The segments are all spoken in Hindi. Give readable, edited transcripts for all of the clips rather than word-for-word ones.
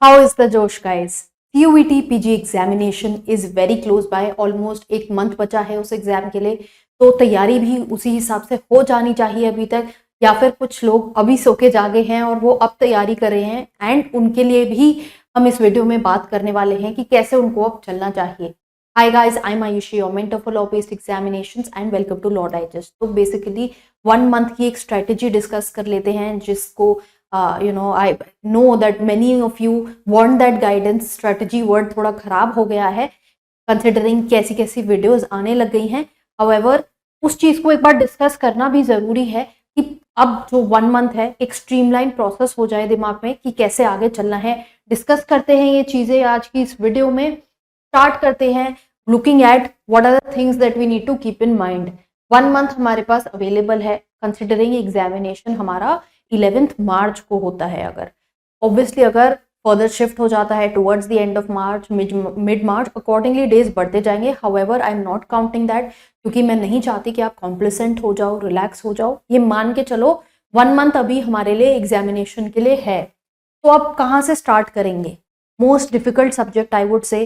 How is the Josh guys? CUET PG examination is very close by, almost एक मंथ बचा है उस एग्जाम के लिए। तो तैयारी भी उसी हिसाब से हो जानी चाहिए अभी तक, या फिर कुछ लोग अभी सो के जागे हैं और वो अब तैयारी कर रहे हैं, एंड उनके लिए भी हम इस वीडियो में बात करने वाले हैं कि कैसे उनको अब चलना चाहिए। Hi guys, I am Ayushi, your mentor for law based examinations and welcome to law digest. तो बेसिकली 1 मंथ की एक स्ट्रेटेजी डिस्कस कर लेते हैं, जिसको I know that many of you want that guidance strategy word थोड़ा खराब हो गया है कंसिडरिंग कैसी कैसी वीडियोस आने लग गई हैं। हाउएवर उस चीज को एक बार डिस्कस करना भी जरूरी है कि अब जो 1 मंथ है एक स्ट्रीमलाइन प्रोसेस हो जाए दिमाग में कि कैसे आगे चलना है। डिस्कस करते हैं ये चीजें आज की इस वीडियो में। स्टार्ट करते हैं looking at what are the things that we need to keep in mind. 1 month हमारे पास अवेलेबल है, कंसिडरिंग एग्जामिनेशन हमारा 11th मार्च को होता है। अगर ऑब्वियसली अगर फर्दर शिफ्ट हो जाता है towards the end of March, mid March, accordingly days बढ़ते जाएंगे। However I am not counting that, क्योंकि मैं नहीं चाहती कि आप कॉम्प्लिसेंट हो जाओ, रिलैक्स हो जाओ। ये मान के चलो 1 मंथ अभी हमारे लिए एग्जामिनेशन के लिए है। तो अब कहाँ से स्टार्ट करेंगे? Most difficult subject I would say,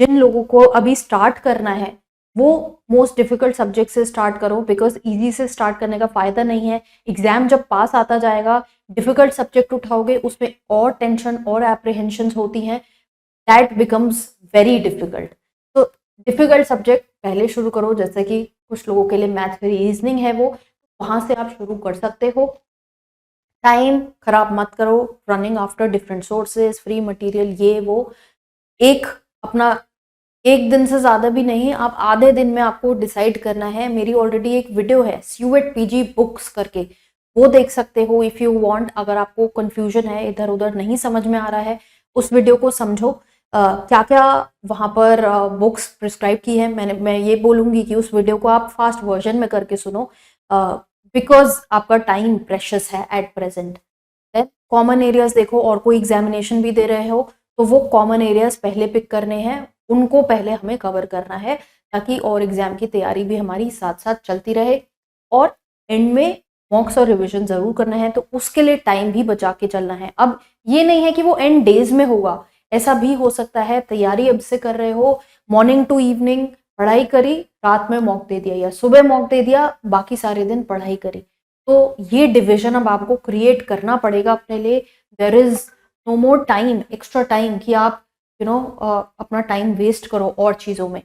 जिन लोगों को अभी स्टार्ट करना है वो मोस्ट डिफिकल्ट सब्जेक्ट से स्टार्ट करो, बिकॉज इजी से स्टार्ट करने का फायदा नहीं है। एग्जाम जब पास आता जाएगा, डिफिकल्ट सब्जेक्ट उठाओगे उसमें और टेंशन और एप्रीहेंशन होती हैं, दैट बिकम्स वेरी डिफिकल्ट। तो डिफिकल्ट सब्जेक्ट पहले शुरू करो, जैसे कि कुछ लोगों के लिए मैथ रीजनिंग है, वो वहां से आप शुरू कर सकते हो। टाइम खराब मत करो running after different sources, free material, ये वो। एक अपना एक दिन से ज़्यादा भी नहीं, आप आधे दिन में आपको डिसाइड करना है। मेरी ऑलरेडी एक वीडियो है CUET PG बुक्स करके, वो देख सकते हो इफ़ यू वांट। अगर आपको कंफ्यूजन है, इधर उधर नहीं समझ में आ रहा है, उस वीडियो को समझो। क्या क्या वहाँ पर बुक्स प्रिस्क्राइब की है। मैं ये बोलूँगी कि उस वीडियो को आप फास्ट वर्जन में करके सुनो, बिकॉज आपका टाइम प्रेशियस है at present. Then common areas देखो, और कोई एग्जामिनेशन भी दे रहे हो तो वो कॉमन एरियाज पहले पिक करने हैं, उनको पहले हमें कवर करना है, ताकि और एग्जाम की तैयारी भी हमारी साथ साथ चलती रहे। और एंड में मॉक्स और रिवीजन जरूर करना है, तो उसके लिए टाइम भी बचा के चलना है। अब ये नहीं है कि वो एंड डेज में होगा, ऐसा भी हो सकता है तैयारी अब से कर रहे हो, मॉर्निंग टू इवनिंग पढ़ाई करी, रात में मॉक दे दिया या सुबह मॉक दे दिया, बाकी सारे दिन पढ़ाई करी। तो ये डिविजन अब आपको क्रिएट करना पड़ेगा अपने लिए। There is no more time, extra time कि आप अपना टाइम वेस्ट करो और चीज़ों में।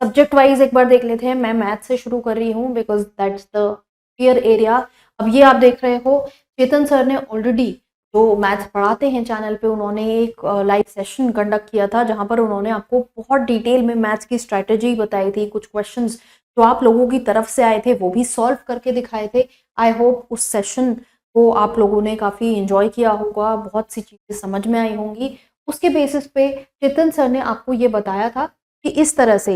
सब्जेक्ट वाइज एक बार देख लेते हैं। मैं मैथ से शुरू कर रही हूँ because that's the clear area. अब ये आप देख रहे हो, चेतन सर ने ऑलरेडी जो मैथ्स पढ़ाते हैं चैनल पे, उन्होंने एक लाइव सेशन कंडक्ट किया था जहाँ पर उन्होंने आपको बहुत डिटेल में मैथ्स की स्ट्रैटेजी बताई थी। कुछ क्वेश्चंस जो आप लोगों की तरफ से आए थे वो भी सॉल्व करके दिखाए थे। आई होप उस सेशन को आप लोगों ने काफ़ी इंजॉय किया होगा, बहुत सी चीज़ें समझ में आई होंगी। उसके बेसिस पे चेतन सर ने आपको ये बताया था कि इस तरह से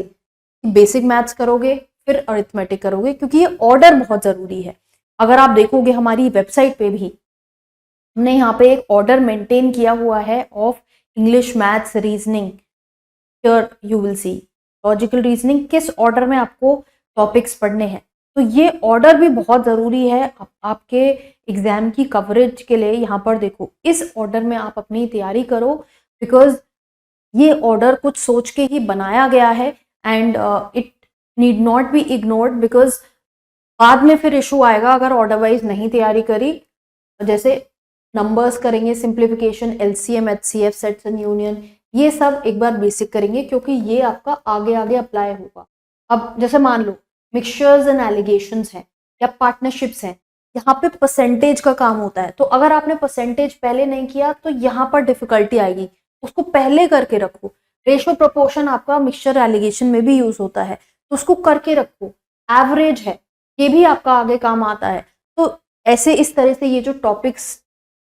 बेसिक मैथ्स करोगे फिर अरिथमेटिक करोगे, क्योंकि ये ऑर्डर बहुत ज़रूरी है। अगर आप देखोगे हमारी वेबसाइट पे भी हमने यहाँ पे एक ऑर्डर मेंटेन किया हुआ है of English, maths, reasoning. Here you will see logical reasoning, किस ऑर्डर में आपको टॉपिक्स पढ़ने हैं। तो ये ऑर्डर भी बहुत ज़रूरी है आपके एग्जाम की कवरेज के लिए। यहाँ पर देखो, इस ऑर्डर में आप अपनी तैयारी करो, बिकॉज ये ऑर्डर कुछ सोच के ही बनाया गया है, and it need not be ignored, because बाद में फिर इशू आएगा अगर ऑर्डर वाइज नहीं तैयारी करी। जैसे नंबर्स करेंगे, simplification, LCM, HCF, sets and union, ये सब एक बार बेसिक करेंगे, क्योंकि ये आपका आगे आगे अप्लाई होगा। अब जैसे मान लो मिक्सचर्स एंड एलिगेशंस हैं या पार्टनरशिप्स हैं, यहाँ पे परसेंटेज का काम होता है। तो अगर आपने परसेंटेज पहले नहीं किया तो यहाँ पर डिफिकल्टी आएगी, उसको पहले करके रखो। रेशो प्रोपोर्शन आपका मिक्सचर एलिगेशन में भी यूज होता है, तो उसको करके रखो। एवरेज है, ये भी आपका आगे काम आता है। तो ऐसे इस तरह से ये जो टॉपिक्स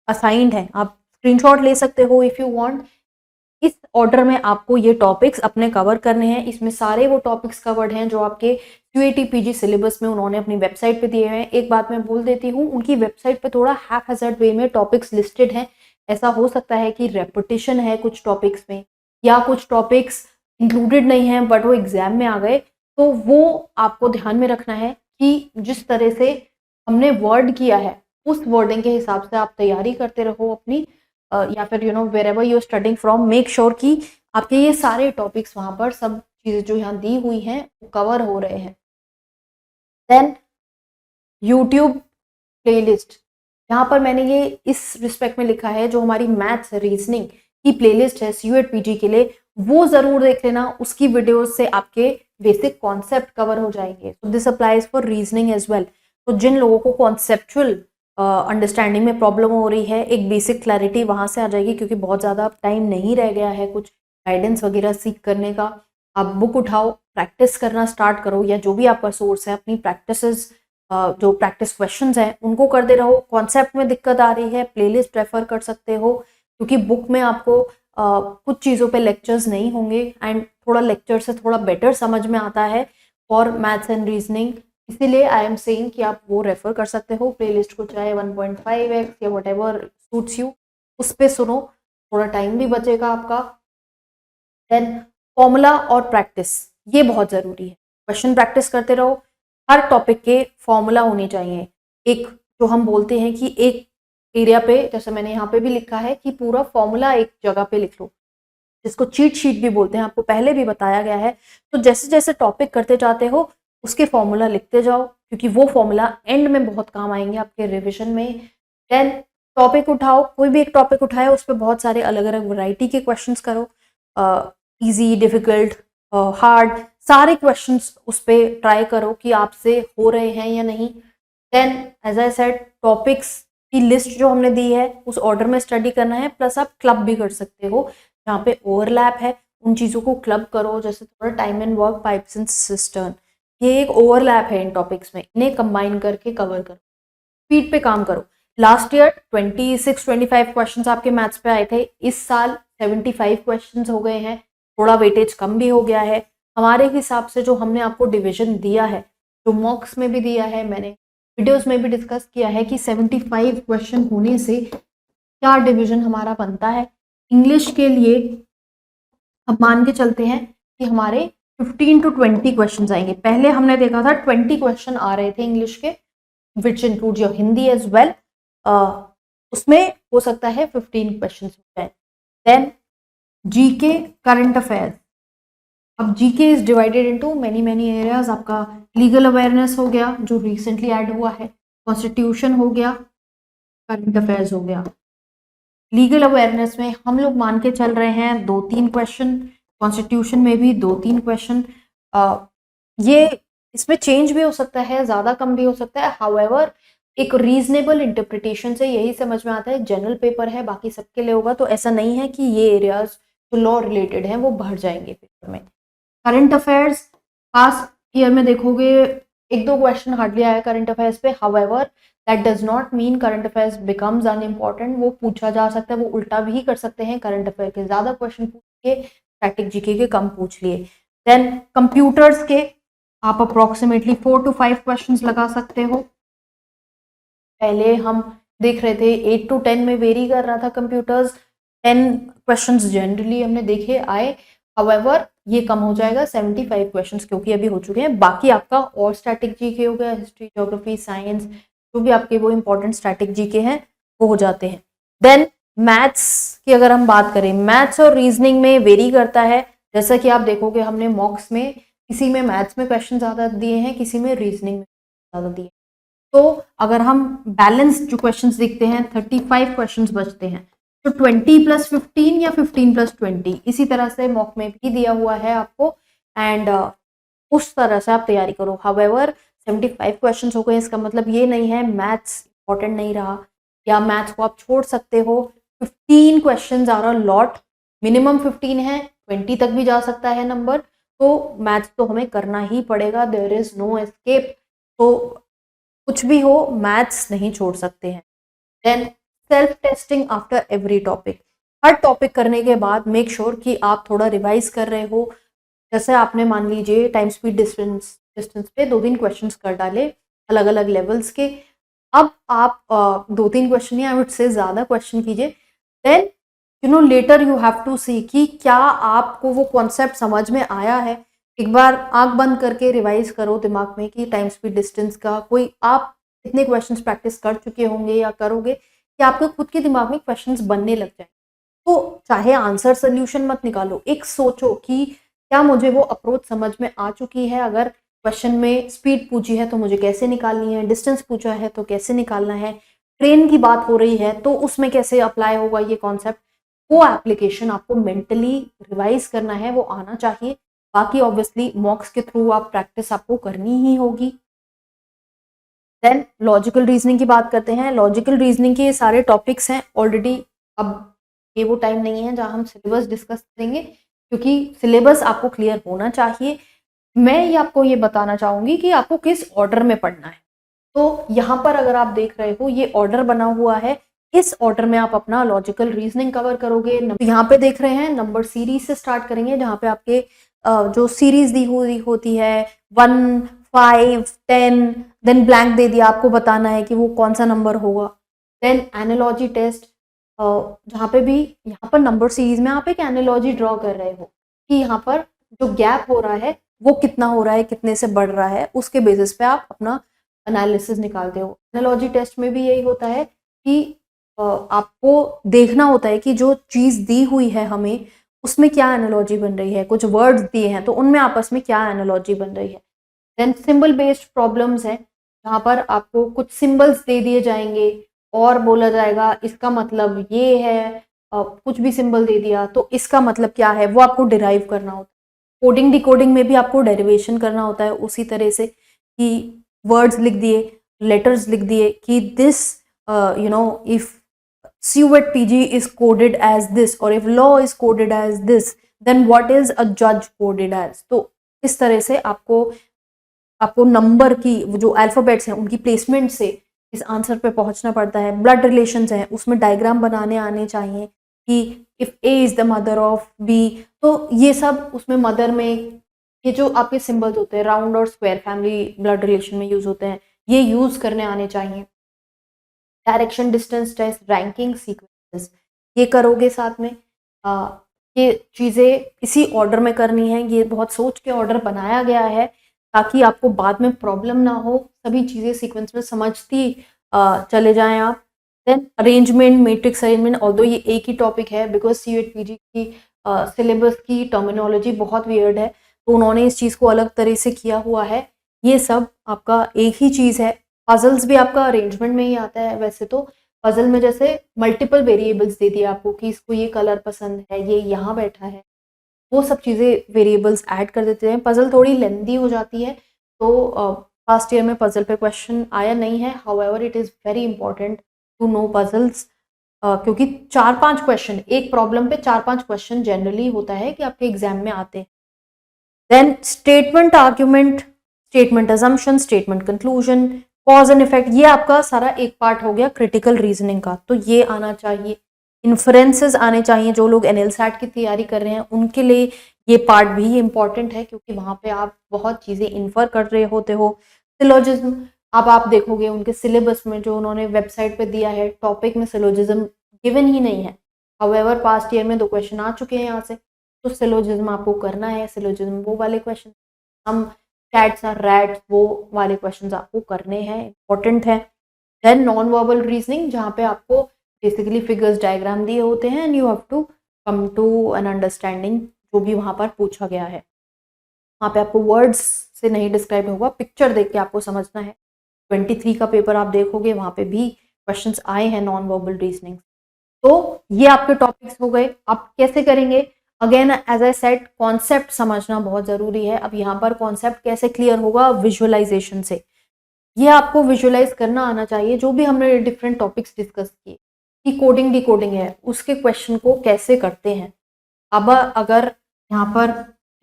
असाइंड है, आप स्क्रीनशॉट ले सकते हो इफ यू वांट। इस ऑर्डर में आपको ये टॉपिक्स अपने कवर करने हैं। इसमें सारे वो टॉपिक्स कवर्ड हैं जो आपके CUET PG सिलेबस में उन्होंने अपनी वेबसाइट पे दिए हैं। एक बात मैं बोल देती हूँ, उनकी वेबसाइट पे थोड़ा हैफहैज़र्ड वे में टॉपिक्स लिस्टेड हैं। ऐसा हो सकता है कि रेपिटेशन है कुछ टॉपिक्स में, या कुछ टॉपिक्स इंक्लूडेड नहीं है बट वो एग्जाम में आ गए। तो वो आपको ध्यान में रखना है कि जिस तरह से हमने वर्ड किया है उस वर्डिंग के हिसाब से आप तैयारी करते रहो अपनी। या फिर wherever you are studying from, make sure कि आपके ये सारे टॉपिक्स वहाँ पर सब चीज़ें जो यहाँ दी हुई हैं वो कवर हो रहे हैं। देन यूट्यूब प्लेलिस्ट, यहाँ पर मैंने ये इस रिस्पेक्ट में लिखा है, जो हमारी मैथ्स रीजनिंग की प्लेलिस्ट है सीयूएट पीजी के लिए, वो ज़रूर देख लेना। उसकी वीडियोस से आपके बेसिक कॉन्सेप्ट कवर हो जाएंगे। तो this applies for reasoning as well. तो जिन लोगों को कॉन्सेप्चुअल अंडरस्टैंडिंग में प्रॉब्लम हो रही है, एक बेसिक क्लैरिटी वहाँ से आ जाएगी, क्योंकि बहुत ज़्यादा टाइम नहीं रह गया है कुछ गाइडेंस वगैरह सीख करने का। आप बुक उठाओ, प्रैक्टिस करना स्टार्ट करो, या जो भी आपका सोर्स है अपनी प्रैक्टिसेस, जो प्रैक्टिस क्वेश्चंस हैं उनको करते रहो। कॉन्सेप्ट में दिक्कत आ रही है, प्लेलिस्ट प्रेफर कर सकते हो, क्योंकि बुक में आपको कुछ चीज़ों पे लेक्चर्स नहीं होंगे, एंड थोड़ा लेक्चर से थोड़ा बेटर समझ में आता है फॉर मैथ्स एंड रीजनिंग। इसीलिए आई एम सेइंग कि आप वो रेफर कर सकते हो प्लेलिस्ट को, चाहे 1.5x या व्हाटएवर सूट्स यू, उस पर सुनो, थोड़ा टाइम भी बचेगा आपका। देन फॉर्मूला और प्रैक्टिस, ये बहुत ज़रूरी है। क्वेश्चन प्रैक्टिस करते रहो, हर टॉपिक के फॉर्मूला होने चाहिए। एक जो हम बोलते हैं कि एक एरिया पे, जैसे मैंने यहाँ पे भी लिखा है कि पूरा फॉर्मूला एक जगह पे लिख लो, जिसको चीट शीट भी बोलते हैं, आपको पहले भी बताया गया है। तो जैसे जैसे टॉपिक करते जाते हो उसके फॉर्मूला लिखते जाओ, क्योंकि वो फॉर्मूला एंड में बहुत काम आएंगे आपके रिविजन में। देन टॉपिक उठाओ, कोई भी एक टॉपिक उठाए, उस पर बहुत सारे अलग अलग वैरायटी के क्वेश्चंस करो, इजी, डिफिकल्ट, हार्ड, सारे क्वेश्चंस उस पर ट्राई करो कि आपसे हो रहे हैं या नहीं। Then as I said, topics की लिस्ट जो हमने दी है उस ऑर्डर में स्टडी करना है, प्लस आप क्लब भी कर सकते हो, जहाँ पे ओवरलैप है उन चीज़ों को क्लब करो, जैसे थोड़ा time and work, pipes and cistern, ये एक ओवरलैप है इन टॉपिक्स में, इन्हें कंबाइन करके कवर करो, स्पीड पे काम करो। लास्ट ईयर 26-25 क्वेश्चंस आपके मैथ्स पे आए थे, इस साल 75 क्वेश्चंस हो गए हैं, थोड़ा वेटेज कम भी हो गया है हमारे हिसाब से। जो हमने आपको डिवीजन दिया है, जो मॉक्स में भी दिया है, मैंने वीडियोस में भी डिस्कस किया है कि 75 क्वेश्चन होने से क्या डिवीजन हमारा बनता है। इंग्लिश के लिए हम मान के चलते हैं कि हमारे 15 to 20 क्वेश्चन आएंगे। पहले हमने देखा था 20 क्वेश्चन आ रहे थे इंग्लिश के, which include your Hindi as well. उसमें हो सकता है 15 क्वेश्चन हो जाए। Then GK, current affairs. अब GK is divided into many areas. आपका लीगल अवेयरनेस हो गया जो रिसेंटली ऐड हुआ है, कॉन्स्टिट्यूशन हो गया, करंट अफेयर्स हो गया। लीगल अवेयरनेस में हम लोग मान के चल रहे हैं 2-3 क्वेश्चन, कॉन्स्टिट्यूशन में भी 2-3 क्वेश्चन। ये इसमें चेंज भी हो सकता है, ज़्यादा कम भी हो सकता है। हाउएवर एक रीजनेबल इंटरप्रिटेशन से यही समझ में आता है, जनरल पेपर है, बाकी सबके लिए होगा, तो ऐसा नहीं है कि ये एरियाज जो लॉ रिलेटेड हैं वो बढ़ जाएंगे पेपर में। करंट अफेयर्स पास्ट ईयर में देखोगे 1-2 क्वेश्चन हार्डली आया करंट अफेयर्स पे। However that does not mean current affairs becomes unimportant, वो पूछा जा सकता है, वो उल्टा भी कर सकते हैं, करंट अफेयर के ज़्यादा क्वेश्चन पूछिए, स्टैटिक जीके के कम पूछ लिए। देन कंप्यूटर्स के आप अप्रोक्सीमेटली 4 to 5 क्वेश्चंस लगा सकते हो। पहले हम देख रहे थे 8 to 10 में वेरी कर रहा था कंप्यूटर्स, 10 क्वेश्चंस जनरली हमने देखे आए। हाउएवर ये कम हो जाएगा 75 क्वेश्चंस, क्योंकि अभी हो चुके हैं। बाकी आपका और स्टैटिक जीके हो गया, हिस्ट्री, ज्योग्राफी, साइंस, जो भी आपके वो इंपॉर्टेंट स्टैटिक जीके हैं वो हो जाते हैं। देन मैथ्स की अगर हम बात करें, मैथ्स और रीजनिंग में वेरी करता है। जैसा कि आप देखोगे हमने मॉक्स में किसी में मैथ्स में क्वेश्चन ज़्यादा दिए हैं, किसी में रीजनिंग में ज़्यादा दिए। तो अगर हम बैलेंस जो क्वेश्चंस देखते हैं, 35 क्वेश्चंस बचते हैं, तो 20 + 15 या 15 + 20 इसी तरह से मॉक में भी दिया हुआ है आपको, एंड उस तरह से आप तैयारी करो। हाउएवर 75 क्वेश्चंस हो गए, इसका मतलब ये नहीं है मैथ्स इंपॉर्टेंट नहीं रहा या मैथ्स को आप छोड़ सकते हो। 15 questions are a lot, minimum 15 है, 20 तक भी जा सकता है नंबर, तो मैथ्स तो हमें करना ही पड़ेगा, देयर इज नो एस्केप। तो कुछ भी हो, मैथ्स नहीं छोड़ सकते हैं। Then self testing after every topic, हर टॉपिक करने के बाद मेक श्योर कि आप थोड़ा रिवाइज कर रहे हो। जैसे आपने मान लीजिए टाइम स्पीड डिस्टेंस पे 2-3 क्वेश्चंस कर डाले अलग अलग लेवल्स के, अब आप 2-3 क्वेश्चन या आई वुड से ज़्यादा क्वेश्चन कीजिए। Then later you have to see कि क्या आपको वो कॉन्सेप्ट समझ में आया है। एक बार आंख बंद करके रिवाइज करो दिमाग में कि टाइम स्पीड डिस्टेंस का कोई आप कितने क्वेश्चंस प्रैक्टिस कर चुके होंगे या करोगे, कि आपके खुद के दिमाग में क्वेश्चंस बनने लग जाए। तो चाहे आंसर सोल्यूशन मत निकालो, एक सोचो कि क्या मुझे वो अप्रोच समझ में आ चुकी है। अगर क्वेश्चन में स्पीड पूछी है तो मुझे कैसे निकालनी है, डिस्टेंस पूछा है तो कैसे निकालना है, ट्रेन की बात हो रही है तो उसमें कैसे अप्लाई होगा ये कॉन्सेप्ट, वो एप्लीकेशन आपको मेंटली रिवाइज करना है, वो आना चाहिए। बाकी ऑब्वियसली मॉक्स के थ्रू आप प्रैक्टिस आपको करनी ही होगी। देन लॉजिकल रीजनिंग की बात करते हैं। लॉजिकल रीजनिंग के सारे टॉपिक्स हैं ऑलरेडी। अब ये वो टाइम नहीं है जहां हम सिलेबस डिस्कस करेंगे, क्योंकि सिलेबस आपको क्लियर होना चाहिए। मैं ये आपको ये बताना चाहूंगी कि आपको किस ऑर्डर में पढ़ना है। तो यहाँ पर अगर आप देख रहे हो ये ऑर्डर बना हुआ है, इस ऑर्डर में आप अपना लॉजिकल रीजनिंग कवर करोगे। तो यहाँ पे देख रहे हैं नंबर सीरीज से स्टार्ट करेंगे, जहाँ पे आपके जो सीरीज दी हुई होती है 1, 5, 10, देन ब्लैंक दे दिया, आपको बताना है कि वो कौन सा नंबर होगा। देन एनालॉजी टेस्ट, जहाँ पे भी यहाँ पर नंबर सीरीज में आप एक एनालॉजी ड्रॉ कर रहे हो कि यहाँ पर जो गैप हो रहा है वो कितना हो रहा है, कितने से बढ़ रहा है, उसके बेसिस पे आप अपना एनालिसिस निकालते हो। एनालॉजी टेस्ट में भी यही होता है कि आपको देखना होता है कि जो चीज़ दी हुई है हमें उसमें क्या एनालॉजी बन रही है, कुछ वर्ड्स दिए हैं तो उनमें आपस में क्या एनालॉजी बन रही है। देन सिंबल बेस्ड प्रॉब्लम्स हैं, जहाँ पर आपको कुछ सिंबल्स दे दिए जाएंगे और बोला जाएगा इसका मतलब ये है, कुछ भी सिंबल दे दिया तो इसका मतलब क्या है वो आपको डिराइव करना होता है। कोडिंग डिकोडिंग में भी आपको डेरिवेशन करना होता है उसी तरह से कि वर्ड्स लिख दिए, लेटर्स लिख दिए कि this if CUET PG is coded as this or if law is coded as this, then what is a judge coded as। तो इस तरह से आपको नंबर की जो अल्फाबेट्स हैं उनकी प्लेसमेंट से इस आंसर पे पहुंचना पड़ता है। ब्लड रिलेशंस हैं उसमें डायग्राम बनाने आने चाहिए कि if A is the mother of B, तो ये सब उसमें मदर में ये जो आपके सिंबल्स होते हैं राउंड और स्क्वायर फैमिली ब्लड रिलेशन में यूज होते हैं, ये यूज करने आने चाहिए। Direction distance test, ranking sequences, ये करोगे साथ में। ये चीज़ें इसी ऑर्डर में करनी है, ये बहुत सोच के ऑर्डर बनाया गया है ताकि आपको बाद में प्रॉब्लम ना हो, सभी चीज़ें सीक्वेंस में समझती चले जाएं आप। Then arrangement, matrix arrangement, although ये एक ही टॉपिक है बिकॉज CUET PG की सिलेबस की टर्मिनोलॉजी बहुत वियर्ड है, तो उन्होंने इस चीज़ को अलग तरह से किया हुआ है। ये सब आपका एक ही चीज़ है। पजल्स भी आपका अरेंजमेंट में ही आता है। वैसे तो पजल में जैसे मल्टीपल वेरिएबल्स दे दिए आपको कि इसको ये कलर पसंद है, ये यहाँ बैठा है, वो सब चीज़ें वेरिएबल्स ऐड कर देते हैं। पजल थोड़ी लेंदी हो जाती है, तो फर्स्ट ईयर में पजल पे क्वेश्चन आया नहीं है। However it is very important to know puzzles, क्योंकि 4-5 क्वेश्चन एक प्रॉब्लम पे 4-5 क्वेश्चन जनरली होता है कि आपके एग्जाम में आते हैं। Then statement argument, statement assumption, statement conclusion, cause and effect, ये आपका सारा एक पार्ट हो गया क्रिटिकल रीजनिंग का, तो ये आना चाहिए। इन्फ्रेंसेस आने चाहिए, जो लोग NLSAT की तैयारी कर रहे हैं उनके लिए ये पार्ट भी इंपॉर्टेंट है क्योंकि वहां पे आप बहुत चीजें इन्फर कर रहे होते हो। सिलोजिज्म, अब आप देखोगे उनके सिलेबस में जो उन्होंने वेबसाइट पे दिया है टॉपिक में सिलोजिज्म गिवन ही नहीं है। हाउएवर पास्ट ईयर में 2 क्वेश्चन आ चुके हैं यहाँ से, तो सिलोजिज्म आपको करना है। सिलोजिज्म वो वाले क्वेश्चन, हम कैट्स और रैट्स, वो वाले क्वेश्चंस आपको करने हैं, इंपॉर्टेंट है। देन नॉन वर्बल रीजनिंग, जहाँ पे आपको बेसिकली फिगर्स डायग्राम दिए होते हैं and you have to come to an understanding जो भी वहाँ पर पूछा गया है। वहाँ पे आपको वर्ड्स से नहीं डिस्क्राइब होगा, पिक्चर देख के आपको समझना है। 23 का पेपर आप देखोगे वहाँ पे भी क्वेश्चंस आए हैं नॉन वर्बल रीजनिंग। तो ये आपके टॉपिक्स हो गए। आप कैसे करेंगे? Again as I said, concept समझना बहुत जरूरी है। अब यहाँ पर कॉन्सेप्ट कैसे क्लियर होगा? विजुअलाइजेशन से। ये आपको विजुअलाइज करना आना चाहिए जो भी हमने डिफरेंट टॉपिक्स डिस्कस किए कि कोडिंग डिकोडिंग है उसके क्वेश्चन को कैसे करते हैं। अब अगर यहाँ पर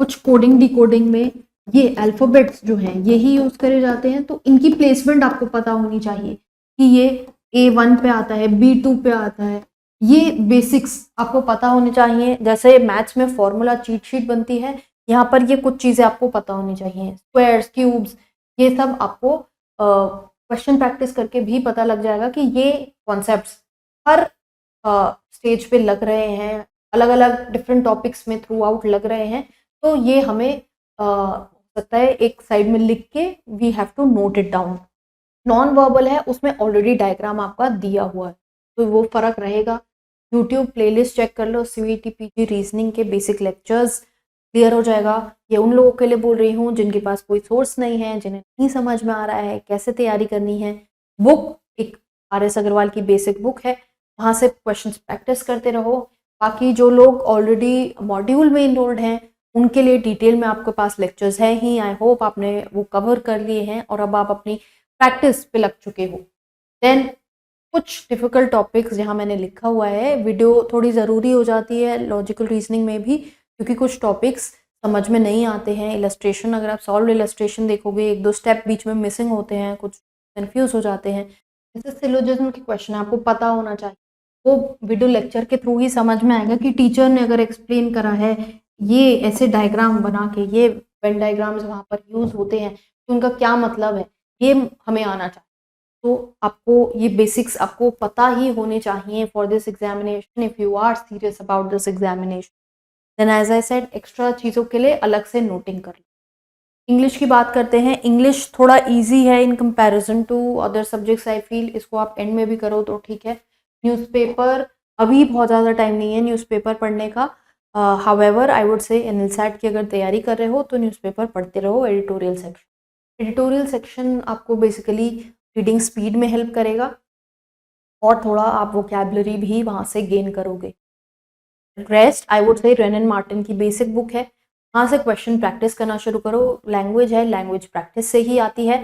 कुछ कोडिंग डिकोडिंग में ये अल्फाबेट्स जो हैं यही यूज करे जाते हैं, तो इनकी प्लेसमेंट आपको पता होनी चाहिए कि ये A1 पे आता है, B2 पे आता है। ये बेसिक्स आपको पता होने चाहिए। जैसे मैथ्स में फॉर्मूला चीट शीट बनती है, यहाँ पर ये कुछ चीजें आपको पता होनी चाहिए। स्क्वायर्स, क्यूब्स, ये सब आपको क्वेश्चन प्रैक्टिस करके भी पता लग जाएगा कि ये कॉन्सेप्ट्स हर स्टेज पे लग रहे हैं, अलग अलग डिफरेंट टॉपिक्स में थ्रू आउट लग रहे हैं। तो ये हमें हो सकता है एक साइड में लिख के we have to note it down. Non verbal है, उसमें ऑलरेडी डायग्राम आपका दिया हुआ है। तो वो फ़र्क रहेगा। यूट्यूब प्लेलिस्ट चेक कर लो, सीयूईटी पीजी रीजनिंग के बेसिक लेक्चर्स क्लियर हो जाएगा। ये उन लोगों के लिए बोल रही हूँ जिनके पास कोई सोर्स नहीं है, जिन्हें नहीं समझ में आ रहा है कैसे तैयारी करनी है। बुक एक RS अग्रवाल की बेसिक बुक है, वहाँ से क्वेश्चंस प्रैक्टिस करते रहो। बाकी जो लोग ऑलरेडी मॉड्यूल में इनरोल्ड हैं उनके लिए डिटेल में आपके पास लेक्चर्स हैं ही। आई होप आपने वो कवर कर लिए हैं और अब आप अपनी प्रैक्टिस पे लग चुके हो। देन कुछ डिफ़िकल्ट टॉपिक्स जहाँ मैंने लिखा हुआ है, वीडियो थोड़ी ज़रूरी हो जाती है लॉजिकल रीजनिंग में भी, क्योंकि कुछ टॉपिक्स समझ में नहीं आते हैं। इलस्ट्रेशन अगर आप सॉल्व इलस्ट्रेशन देखोगे, 1-2 स्टेप बीच में मिसिंग होते हैं, कुछ कन्फ्यूज़ हो जाते हैं। जैसे सिलोजिज्म के क्वेश्चन आपको पता होना चाहिए, वो वीडियो लेक्चर के थ्रू ही समझ में आएगा कि टीचर ने अगर एक्सप्लेन करा है, ये ऐसे डायग्राम बना के, ये वेन डायग्राम्स वहाँ पर यूज़ होते हैं, तो उनका क्या मतलब है, ये हमें आना चाहिए। तो आपको ये बेसिक्स आपको पता ही होने चाहिए for this examination if you are serious about this examination. Then as I said, extra चीज़ों के लिए अलग से नोटिंग कर लो। इंग्लिश की बात करते हैं। इंग्लिश थोड़ा इजी है in comparison to other subjects I feel. इसको आप एंड में भी करो तो ठीक है। न्यूज़पेपर, अभी बहुत ज़्यादा टाइम नहीं है न्यूज़पेपर पढ़ने का। हाउएवर आई वुड से एनएलसैट की अगर तैयारी कर रहे हो तो न्यूज़पेपर पढ़ते रहो। एडिटोरियल सेक्शन आपको बेसिकली रीडिंग स्पीड में हेल्प करेगा और थोड़ा आप वोकैबुलरी भी वहाँ से गेन करोगे। रेस्ट आई वुड से रेनन मार्टिन की बेसिक बुक है, वहाँ से क्वेश्चन प्रैक्टिस करना शुरू करो। लैंग्वेज है, लैंग्वेज प्रैक्टिस से ही आती है।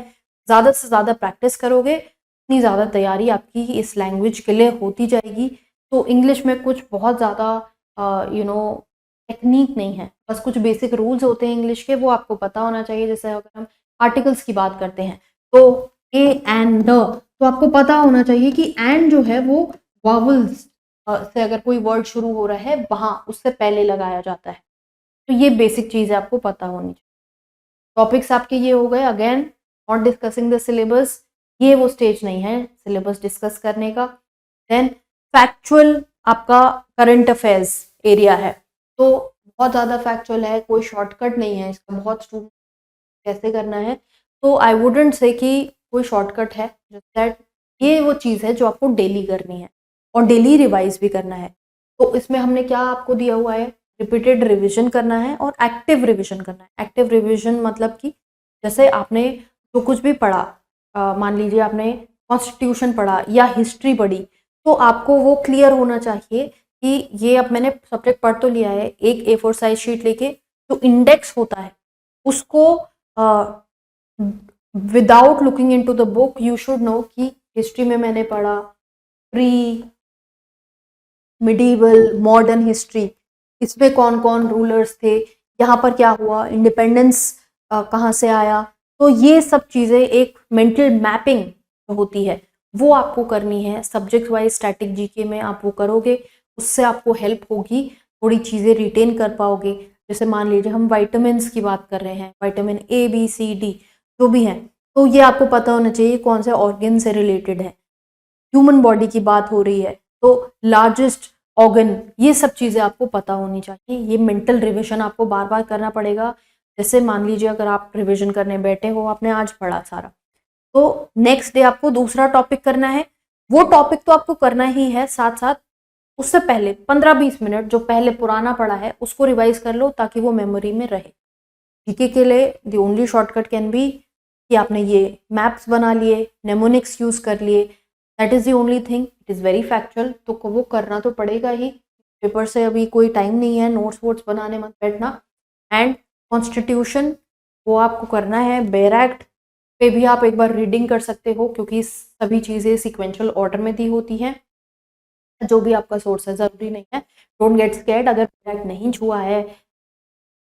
ज़्यादा से ज़्यादा प्रैक्टिस करोगे उतनी ज़्यादा तैयारी आपकी इस लैंग्वेज के लिए होती जाएगी। तो इंग्लिश में कुछ बहुत ज़्यादा टेक्निक नहीं है, बस कुछ बेसिक रूल्स होते हैं इंग्लिश के, वो आपको पता होना चाहिए। जैसे अगर हम आर्टिकल्स की बात करते हैं तो ए एंड द, तो आपको पता होना चाहिए कि एंड जो है वो वावल्स से अगर कोई वर्ड शुरू हो रहा है वहाँ उससे पहले लगाया जाता है। तो ये बेसिक चीज़ है, आपको पता होनी चाहिए। टॉपिक्स आपके ये हो गए। Again not discussing the syllabus, ये वो स्टेज नहीं है सिलेबस डिस्कस करने का। देन फैक्चुअल आपका करंट अफेयर्स एरिया है, तो बहुत ज़्यादा फैक्चुअल है, कोई शॉर्टकट नहीं है इसका। बहुत स्टूडेंट कैसे करना है, तो आई वुडेंट से कि कोई शॉर्टकट है। जस्ट दैट ये वो चीज़ है जो आपको डेली करनी है और डेली रिवाइज भी करना है। तो इसमें हमने क्या आपको दिया हुआ है, रिपीटेड रिवीजन करना है और एक्टिव रिवीजन करना है। एक्टिव रिवीजन मतलब कि जैसे आपने जो कुछ भी पढ़ा, मान लीजिए आपने कॉन्स्टिट्यूशन पढ़ा या हिस्ट्री पढ़ी, तो आपको वो क्लियर होना चाहिए कि ये अब मैंने सब्जेक्ट पढ़ तो लिया है। एक A4 साइज शीट लेके जो इंडेक्स होता है उसको without looking into the book you should know कि हिस्ट्री में मैंने पढ़ा प्री, मिडीवल, मॉडर्न हिस्ट्री, इसमें कौन कौन रूलर्स थे, यहाँ पर क्या हुआ, इंडिपेंडेंस कहाँ से आया। तो ये सब चीज़ें एक मेंटल मैपिंग होती है, वो आपको करनी है। सब्जेक्ट वाइज स्टैटिक जीके में आप वो करोगे, उससे आपको हेल्प होगी, थोड़ी चीज़ें रिटेन कर पाओगे। जैसे मान लीजिए हम वाइटामिन्स की बात कर रहे हैं, vitamin A B C D जो भी हैं, तो ये आपको पता होना चाहिए कौन से ऑर्गन से रिलेटेड है। ह्यूमन बॉडी की बात हो रही है तो लार्जेस्ट ऑर्गन, ये सब चीज़ें आपको पता होनी चाहिए। ये मेंटल रिविजन आपको बार बार करना पड़ेगा। जैसे मान लीजिए अगर आप रिविजन करने बैठे हो, आपने आज पढ़ा सारा, तो नेक्स्ट डे आपको दूसरा टॉपिक करना है। वो टॉपिक तो आपको करना ही है, साथ साथ उससे पहले 15-20 मिनट जो पहले पुराना पढ़ा है उसको रिवाइज कर लो ताकि वो मेमोरी में रहे। जीके के लिए the only shortcut can be कि आपने ये मैप्स बना लिए, नेमोनिक्स यूज कर लिए, that is the only thing. It is very factual, तो वो करना तो पड़ेगा ही। पेपर से अभी कोई टाइम नहीं है नोट्स वोट्स बनाने मत बैठना। एंड कॉन्स्टिट्यूशन वो आपको करना है। बेयर एक्ट पे भी आप एक बार रीडिंग कर सकते हो क्योंकि सभी चीज़ें सिक्वेंशियल ऑर्डर में दी होती हैं। जो भी आपका सोर्स है, ज़रूरी नहीं है, डोंट गेट स्कैर्ड अगर बेयर एक्ट नहीं छुआ है,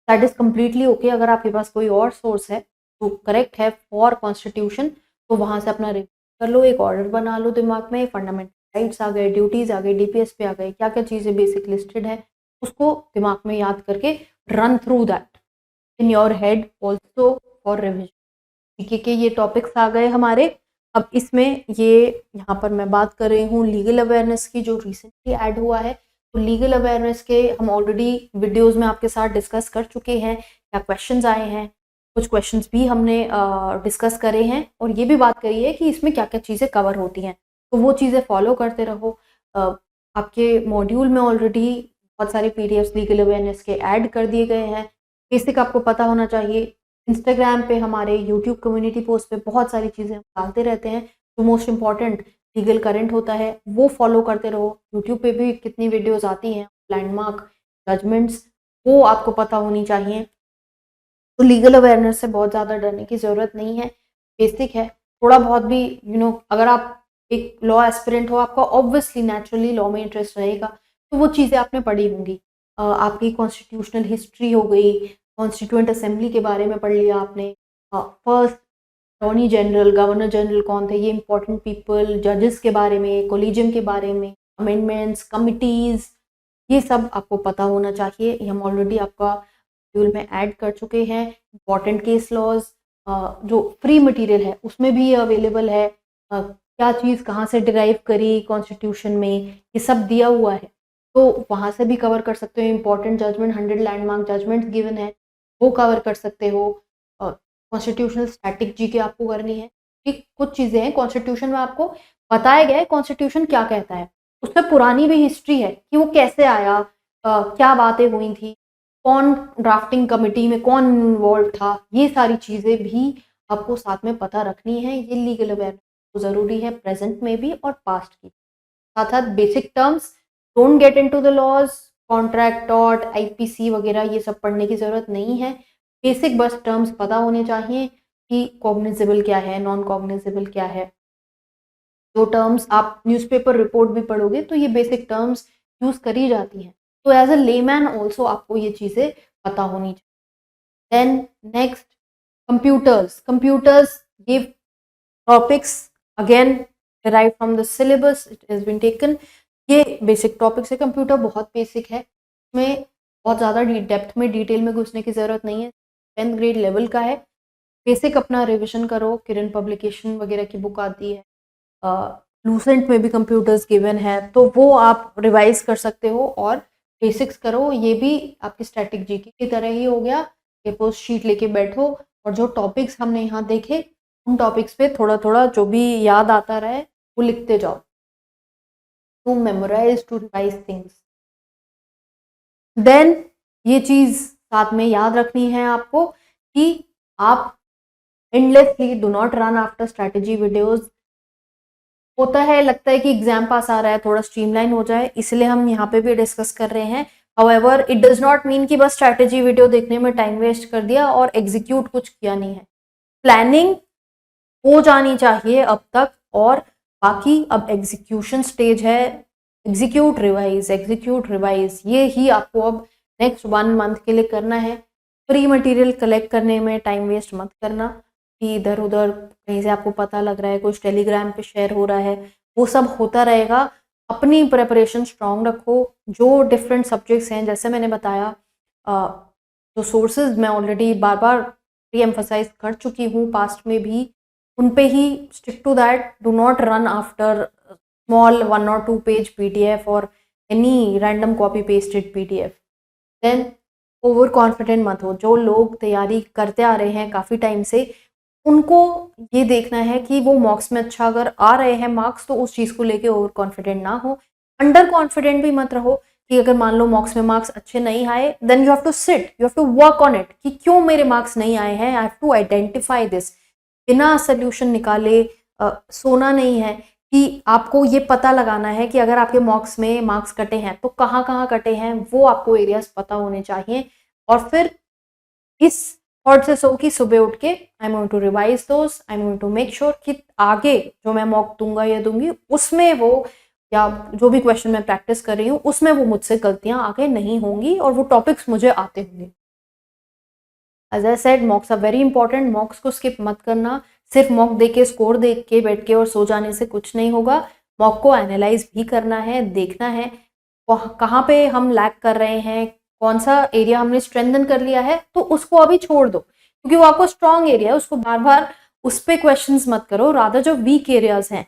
दैट इज़ कम्प्लीटली ओके। अगर आपके पास कोई और सोर्स है तो करेक्ट है फॉर कॉन्स्टिट्यूशन, तो वहाँ से अपना रिव्यू कर लो, एक ऑर्डर बना लो दिमाग में। फंडामेंटल राइट्स आ गए, ड्यूटीज़ आ गई, DPS पे आ गए, क्या क्या चीज़ें बेसिक लिस्टेड है, उसको दिमाग में याद करके run through that in your head also for revision. GK के ये टॉपिक्स आ गए हमारे। अब इसमें ये यहाँ पर मैं बात कर रही हूँ लीगल अवेयरनेस की, जो रिसेंटली ऐड हुआ है। तो लीगल अवेयरनेस के हम ऑलरेडी वीडियोस में आपके साथ डिस्कस कर चुके हैं, क्या क्वेश्चंस आए हैं, कुछ क्वेश्चंस भी हमने डिस्कस करे हैं और ये भी बात करी है कि इसमें क्या क्या चीज़ें कवर होती हैं। तो वो चीज़ें फॉलो करते रहो। आपके मॉड्यूल में ऑलरेडी बहुत सारे पीडीएफ्स लीगल अवेयरनेस के ऐड कर दिए गए हैं। बेसिक आपको पता होना चाहिए। इंस्टाग्राम पे हमारे यूट्यूब कम्युनिटी पोस्ट पे बहुत सारी चीज़ें हम डालते रहते हैं। जो मोस्ट इम्पॉर्टेंट लीगल करंट होता है वो फॉलो करते रहो। यूट्यूब पे भी कितनी वीडियोस आती हैं, लैंडमार्क जजमेंट्स, वो आपको पता होनी चाहिए। तो लीगल अवेयरनेस से बहुत ज़्यादा डरने की ज़रूरत नहीं है, बेसिक है। थोड़ा बहुत भी अगर आप एक लॉ एस्पिरेंट हो, आपका ऑब्वियसली नेचुरली लॉ में इंटरेस्ट रहेगा, तो वो चीज़ें आपने पढ़ी होंगी। आपकी कॉन्स्टिट्यूशनल हिस्ट्री हो गई, कॉन्स्टिट्यूएंट असेंबली के बारे में पढ़ लिया आपने, first attorney general, governor general कौन थे, ये इंपॉर्टेंट पीपल, जजेस के बारे में, कोलिजियम के बारे में, अमेंडमेंट्स, कमिटीज़, ये सब आपको पता होना चाहिए। ये हम ऑलरेडी आपका शेड्यूल में ऐड कर चुके हैं। इंपॉर्टेंट केस लॉज जो फ्री मटेरियल है उसमें भी ये अवेलेबल है। क्या चीज़ कहाँ से डिराइव करी कॉन्स्टिट्यूशन में, ये सब दिया हुआ है, तो वहाँ से भी कवर कर सकते हो। Important judgment, 100 landmark judgments given है, वो कवर कर सकते हो। कॉन्स्टिट्यूशनल स्टैटिक जीके आपको करनी है। ठीक, कुछ चीज़ें हैं कॉन्स्टिट्यूशन में आपको बताया गया है कॉन्स्टिट्यूशन क्या कहता है, उससे पुरानी भी हिस्ट्री है कि वो कैसे आया, क्या बातें हुई थी, कौन ड्राफ्टिंग कमेटी में कौन इन्वॉल्व था, ये सारी चीज़ें भी आपको साथ में पता रखनी है। ये लीगल अवेयरनेस तो ज़रूरी है प्रेजेंट में भी और पास्ट की। साथ साथ basic terms, don't get into the laws, contract tort, IPC वगैरह ये सब पढ़ने की ज़रूरत नहीं है। बेसिक बस टर्म्स पता होने चाहिए कि कॉग्निजेबल क्या है, नॉन कॉग्निजेबल क्या है। जो टर्म्स आप न्यूज़पेपर रिपोर्ट भी पढ़ोगे तो ये बेसिक टर्म्स यूज़ करी जाती हैं। तो एज अ लेमैन ऑल्सो आपको ये चीज़ें पता होनी चाहिए। Then next, computers give topics again derived from the syllabus, it has been taken। ये बेसिक टॉपिक्स है, कंप्यूटर बहुत बेसिक है, इसमें बहुत ज़्यादा डेप्थ में डिटेल में घुसने की ज़रूरत नहीं है। 10th ग्रेड लेवल का है। बेसिक अपना रिविजन करो, किरण पब्लिकेशन वगैरह की बुक आती है, लूसेंट में भी कंप्यूटर्स गिवन है, तो वो आप रिवाइज कर सकते हो और बेसिक्स करो। ये भी आपकी स्टैटिक जीके की तरह ही हो गया। पेपर शीट लेके बैठो और जो टॉपिक्स हमने यहाँ देखे उन टॉपिक्स पे थोड़ा थोड़ा जो भी याद आता रहे वो लिखते जाओ। To memorise, to revise things. Then ये चीज़ साथ में याद रखनी है आपको कि आप endlessly do not run after strategy videos. होता है, लगता है कि एग्जाम पास आ रहा है, थोड़ा स्ट्रीमलाइन हो जाए, इसलिए हम यहाँ पे भी डिस्कस कर रहे हैं। However it does not mean कि बस स्ट्रैटेजी वीडियो देखने में टाइम वेस्ट कर दिया और एग्जीक्यूट कुछ किया नहीं है। प्लानिंग हो जानी चाहिए अब तक, और बाकी अब एग्जीक्यूशन स्टेज है। एग्जीक्यूट रिवाइज, ये ही आपको अब नेक्स्ट 1 मंथ के लिए करना है। फ्री मटेरियल कलेक्ट करने में टाइम वेस्ट मत करना कि इधर उधर कहीं से आपको पता लग रहा है, कुछ टेलीग्राम पे शेयर हो रहा है, वो सब होता रहेगा। अपनी प्रिपरेशन स्ट्रांग रखो। जो डिफरेंट सब्जेक्ट्स हैं, जैसे मैंने बताया, जो सोर्सेज मैं ऑलरेडी बार बार री एम्फसाइज कर चुकी हूँ पास्ट में भी, उन पे ही stick to that. Do not run after small 1 or 2 page PDF और any random copy pasted PDF. Then over confident मत हो। जो लोग तैयारी करते आ रहे हैं काफ़ी टाइम से, उनको ये देखना है कि वो मॉक्स में अच्छा अगर आ रहे हैं मार्क्स, तो उस चीज़ को लेके ओवर कॉन्फिडेंट ना हो। अंडर कॉन्फिडेंट भी मत रहो कि अगर मान लो मॉक्स में मार्क्स अच्छे नहीं आए, then you have to sit, you have to work on it कि क्यों मेरे मार्क्स नहीं आए हैं। I have to identify this. बिना सोल्यूशन निकाले सोना नहीं है, कि आपको ये पता लगाना है कि अगर आपके मॉक्स में मार्क्स कटे हैं तो कहाँ कहाँ कटे हैं, वो आपको एरियाज पता होने चाहिए। और फिर इस थॉट से सो कि सुबह उठ के I am going to revise those, I am going to make sure कि आगे जो मैं मॉक दूंगा या दूंगी उसमें वो, या जो भी क्वेश्चन मैं प्रैक्टिस कर रही हूँ उसमें वो मुझसे गलतियां आगे नहीं होंगी और वो टॉपिक्स मुझे आते होंगे। As I said, mocks are very important. Mocks को स्किप मत करना। सिर्फ मॉक देख के, स्कोर देख के बैठ के और सो जाने से कुछ नहीं होगा। मॉक को एनालाइज भी करना है, देखना है कहाँ पे हम लैक कर रहे हैं, कौन सा एरिया हमने स्ट्रेंथन कर लिया है, तो उसको अभी छोड़ दो क्योंकि वो आपको स्ट्रॉन्ग एरिया है, उसको बार बार उस पर क्वेश्चन मत करो। रादर जो वीक एरियाज हैं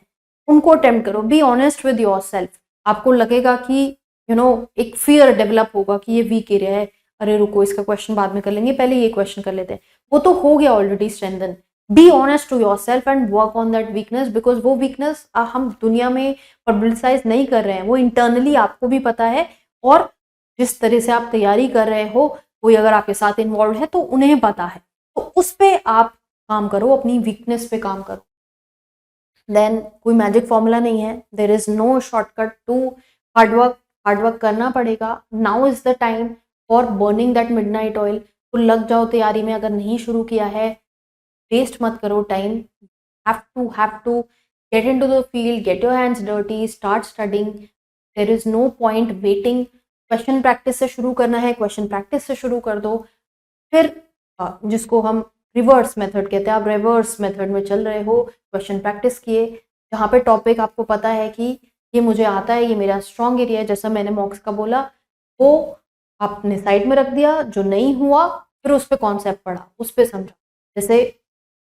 उनको अटेम्प्ट करो। Be honest with your self. आपको लगेगा कि एक फियर डेवलप होगा कि ये वीक एरिया है, अरे रुको इसका क्वेश्चन बाद में कर लेंगे, पहले ये क्वेश्चन कर लेते हैं, वो तो हो गया already strengthen. Be honest to yourself and work on that weakness, because वो वीकनेस हम दुनिया में पब्लिसाइज नहीं कर रहे हैं, वो इंटरनली आपको भी पता है, और जिस तरह से आप तैयारी कर रहे हो, कोई अगर आपके साथ इन्वॉल्व है तो उन्हें पता है, तो उस पे आप काम करो, अपनी वीकनेस पे काम करो। देन कोई मैजिक फॉर्मूला नहीं है, there is no shortcut to hard work, hard work करना पड़ेगा। Now is the time for burning that midnight oil, तो लग जाओ तैयारी में, अगर नहीं शुरू किया है वेस्ट मत करो time, have to get into the field, get your hands dirty, start studying, there is no point waiting। Question practice से शुरू करना है, क्वेश्चन प्रैक्टिस से शुरू कर दो। फिर जिसको हम रिवर्स मेथड कहते हैं, आप रिवर्स मेथड में चल रहे हो, क्वेश्चन प्रैक्टिस किए, जहाँ पे टॉपिक आपको पता है कि ये मुझे आता है, ये मेरा स्ट्रॉन्ग एरिया है, जैसा मैंने मॉक्स का बोला, वो आपने साइड में रख दिया, जो नहीं हुआ फिर उस पर कॉन्सेप्ट पढ़ा, उस पर समझा। जैसे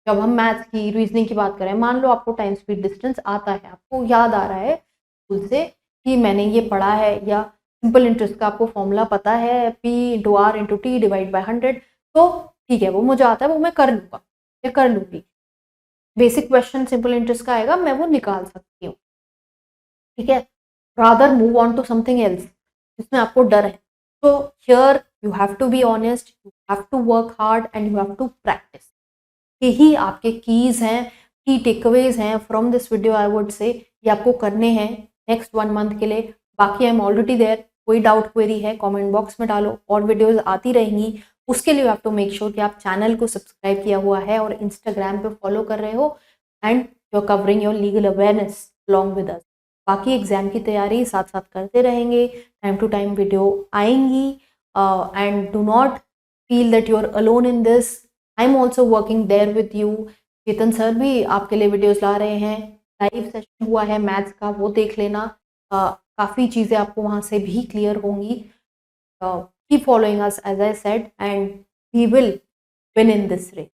जब हम मैथ्स की, रीजनिंग की बात करें, मान लो आपको टाइम स्पीड डिस्टेंस आता है, आपको याद आ रहा है स्कूल से कि मैंने ये पढ़ा है, या सिंपल इंटरेस्ट का आपको फॉर्मूला पता है, P/R/T डिवाइड बाय 100, तो ठीक है, वो मुझे आता है, वो मैं कर लूँगा या कर लूँगी। बेसिक क्वेश्चन सिंपल इंटरेस्ट का आएगा, मैं वो निकाल सकती हूँ, ठीक है। Rather move on to something else जिसमें आपको डर है। तो here you have to be honest, you have to work hard and you have to practise. यही आपके कीज हैं, की टेकअवेज हैं from this video, I would say ये आपको करने हैं नेक्स्ट 1 मंथ के लिए। बाकी आई एम ऑलरेडी देयर, कोई डाउट क्वेरी है कमेंट बॉक्स में डालो, और वीडियोस आती रहेंगी। उसके लिए you have to make sure कि आप चैनल को सब्सक्राइब किया हुआ है और इंस्टाग्राम पे फॉलो कर रहे हो, and you are covering your legal awareness along with us. बाकी एग्जाम की तैयारी साथ साथ करते रहेंगे, टाइम टू टाइम वीडियो आएंगी, and do not feel that you are alone in this, I am also working there with you. Chetan sir भी आपके लिए वीडियोस ला रहे हैं, लाइव सेशन हुआ है मैथ्स का, वो देख लेना, काफ़ी चीज़ें आपको वहाँ से भी क्लियर होंगी। Keep following us as I said, and we will win in this race.